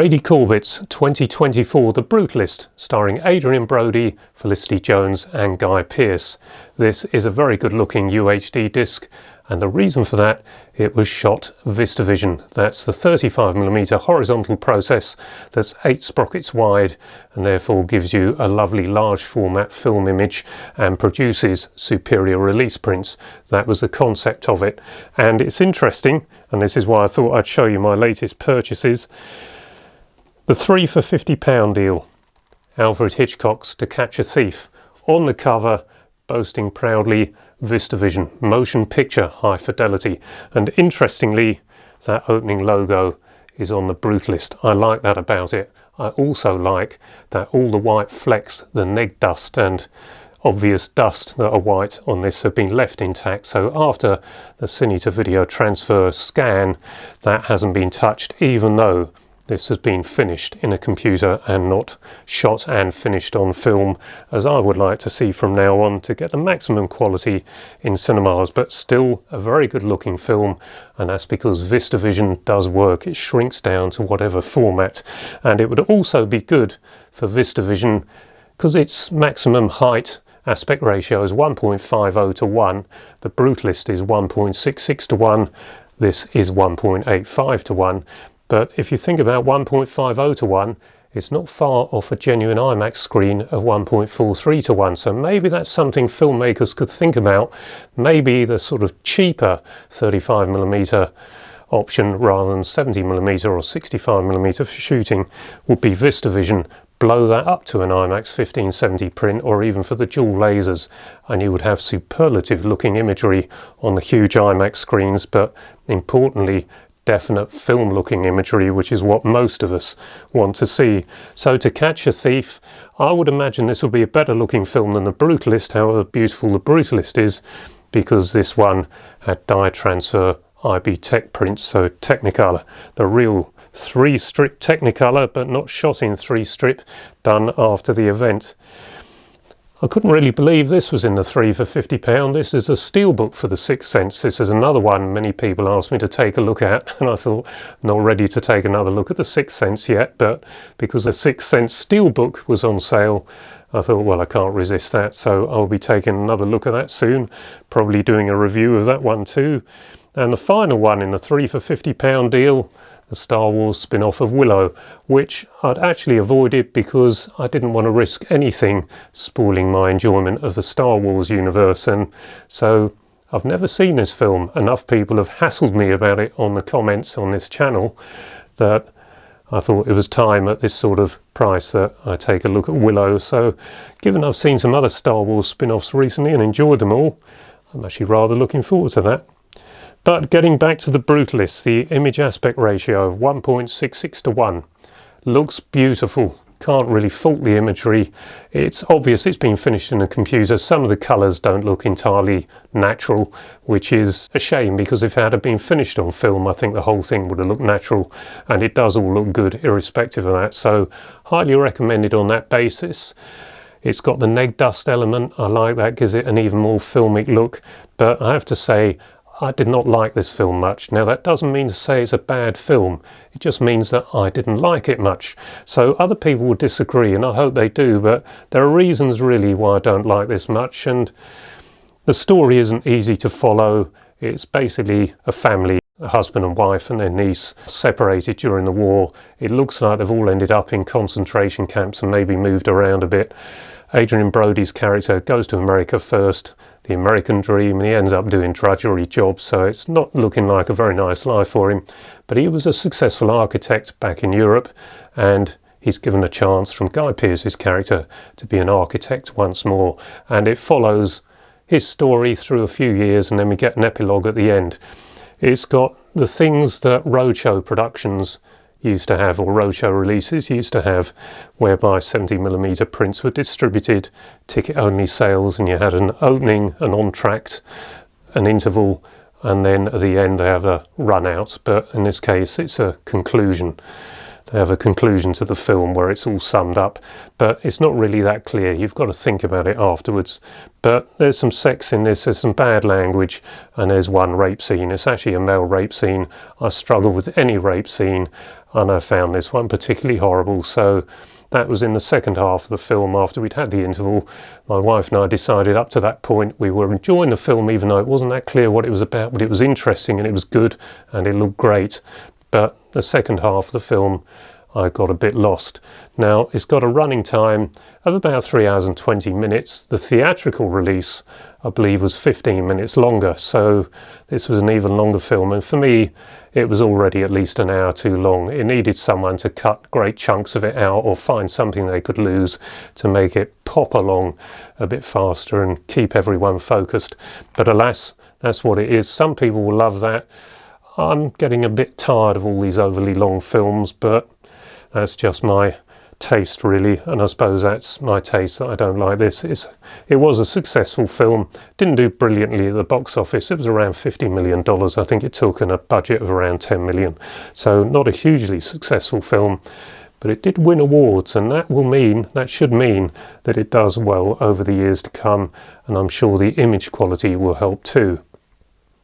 Brady Corbet's 2024 The Brutalist, starring Adrian Brody, Felicity Jones and Guy Pearce. This is a very good looking UHD disc, and the reason for that, it was shot VistaVision. That's the 35mm horizontal process that's 8 sprockets wide and therefore gives you a lovely large format film image and produces superior release prints. That was the concept of it, and it's interesting, and this is why I thought I'd show you my latest purchases. The 3 for £50 deal, Alfred Hitchcock's To Catch a Thief, on the cover boasting proudly VistaVision, motion picture high fidelity, and interestingly that opening logo is on the Brutalist. I like that about it. I also like that all the white flecks, the neg dust and obvious dust that are white on this have been left intact, so after the cine to video transfer scan that hasn't been touched, even though this has been finished in a computer and not shot and finished on film, as I would like to see from now on to get the maximum quality in cinemas. But still a very good looking film, and that's because VistaVision does work. It shrinks down to whatever format, and it would also be good for VistaVision because its maximum height aspect ratio is 1.50 to 1. The Brutalist is 1.66 to 1. This is 1.85 to 1. But if you think about 1.50 to 1, it's not far off a genuine IMAX screen of 1.43 to 1. So maybe that's something filmmakers could think about. Maybe the sort of cheaper 35mm option rather than 70mm or 65mm for shooting would be VistaVision. Blow that up to an IMAX 1570 print, or even for the dual lasers, and you would have superlative looking imagery on the huge IMAX screens, but importantly definite film looking imagery, which is what most of us want to see. So To Catch a Thief, I would imagine this will be a better looking film than The Brutalist, however beautiful The Brutalist is, because this one had dye transfer IB Tech prints, so Technicolor, the real 3-strip Technicolor, but not shot in 3-strip, done after the event. I couldn't really believe this was in the 3 for £50. This is a steelbook for The Sixth Sense. This is another one many people asked me to take a look at, and I thought, not ready to take another look at The Sixth Sense yet, but because The Sixth Sense steelbook was on sale, I thought, well, I can't resist that, so I'll be taking another look at that soon, probably doing a review of that one too. And the final one in the 3 for £50 deal, the Star Wars spin-off of Willow, which I'd actually avoided because I didn't want to risk anything spoiling my enjoyment of the Star Wars universe. And so I've never seen this film. Enough people have hassled me about it on the comments on this channel that I thought it was time at this sort of price that I take a look at Willow. So given I've seen some other Star Wars spin-offs recently and enjoyed them all, I'm actually rather looking forward to that. But getting back to The Brutalist, the image aspect ratio of 1.66 to 1 looks beautiful. Can't really fault the imagery. It's obvious it's been finished in a computer. Some of the colours don't look entirely natural, which is a shame, because if it had been finished on film, I think the whole thing would have looked natural, and it does all look good irrespective of that. So highly recommended on that basis. It's got the neg dust element. I like that, gives it an even more filmic look. But I have to say, I did not like this film much. Now that doesn't mean to say it's a bad film, it just means that I didn't like it much. So other people will disagree, and I hope they do, but there are reasons really why I don't like this much, and the story isn't easy to follow. It's basically a family, a husband and wife and their niece, separated during the war. It looks like they've all ended up in concentration camps and maybe moved around a bit. Adrian Brody's character goes to America first, the American dream, and he ends up doing drudgery jobs, so it's not looking like a very nice life for him. But he was a successful architect back in Europe, and he's given a chance from Guy Pearce's character to be an architect once more, and it follows his story through a few years, and then we get an epilogue at the end. It's got the things that roadshow productions used to have, or roadshow releases used to have, whereby 70mm prints were distributed, ticket-only sales, and you had an opening, an entr'acte, an interval, and then at the end they have a run out. But in this case it's a conclusion. They have a conclusion to the film where it's all summed up, but it's not really that clear. You've got to think about it afterwards. But there's some sex in this, there's some bad language, and there's one rape scene. It's actually a male rape scene. I struggle with any rape scene. and I found this one particularly horrible. So that was in the second half of the film after we'd had the interval. My wife and I decided up to that point we were enjoying the film, even though it wasn't that clear what it was about, but it was interesting and it was good and it looked great. But the second half of the film, I got a bit lost. Now, it's got a running time of about 3 hours and 20 minutes. The theatrical release, I believe, was 15 minutes longer, so this was an even longer film, and for me it was already at least an hour too long. It needed someone to cut great chunks of it out or find something they could lose to make it pop along a bit faster and keep everyone focused. But alas, that's what it is. Some people will love that. I'm getting a bit tired of all these overly long films, but that's just my taste really, and I suppose that's my taste that I don't like this. It was a successful film, didn't do brilliantly at the box office. It was around $50 million. I think it took in a budget of around 10 million. So not a hugely successful film, but it did win awards, and that should mean that it does well over the years to come, and I'm sure the image quality will help too.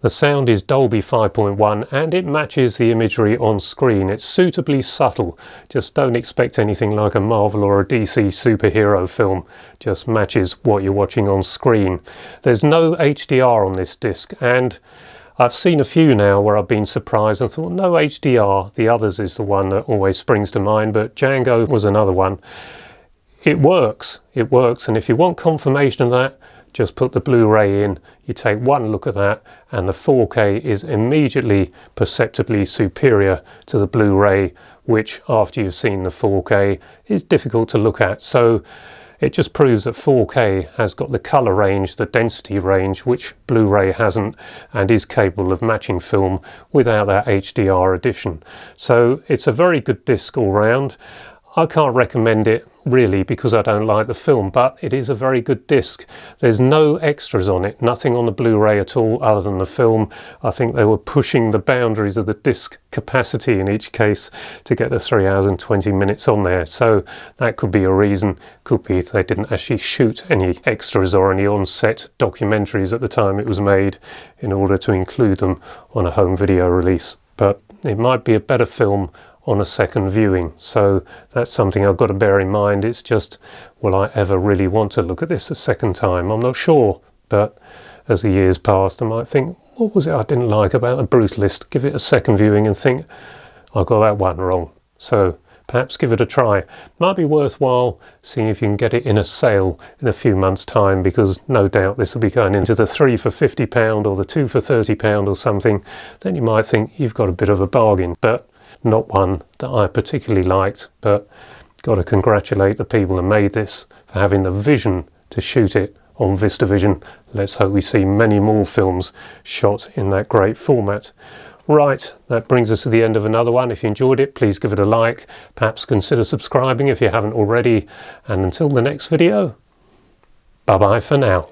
The sound is Dolby 5.1 and it matches the imagery on screen. It's suitably subtle. Just don't expect anything like a Marvel or a DC superhero film. Just matches what you're watching on screen. There's no HDR on this disc, and I've seen a few now where I've been surprised and thought, no HDR. The Others is the one that always springs to mind, but Django was another one. It works, and if you want confirmation of that, just put the Blu-ray in, you take one look at that, and the 4K is immediately perceptibly superior to the Blu-ray, which after you've seen the 4K is difficult to look at. So it just proves that 4K has got the colour range, the density range, which Blu-ray hasn't, and is capable of matching film without that HDR addition. So it's a very good disc all round. I can't recommend it really because I don't like the film, but it is a very good disc. There's no extras on it, nothing on the Blu-ray at all other than the film. I think they were pushing the boundaries of the disc capacity in each case to get the 3 hours and 20 minutes on there. So that could be a reason. Could be they didn't actually shoot any extras or any on-set documentaries at the time it was made in order to include them on a home video release. But it might be a better film on a second viewing, so that's something I've got to bear in mind. It's just, will I ever really want to look at this a second time? I'm not sure, but as the years passed, I might think, what was it I didn't like about The Brutalist? Give it a second viewing and think, I got that one wrong. So perhaps give it a try. Might be worthwhile seeing if you can get it in a sale in a few months' time, because no doubt this will be going into the 3 for £50 or the 2 for £30 or something. Then you might think you've got a bit of a bargain, but not one that I particularly liked. But got to congratulate the people that made this for having the vision to shoot it on VistaVision. Let's hope we see many more films shot in that great format. Right, that brings us to the end of another one. If you enjoyed it, please give it a like. Perhaps consider subscribing if you haven't already. And until the next video, bye-bye for now.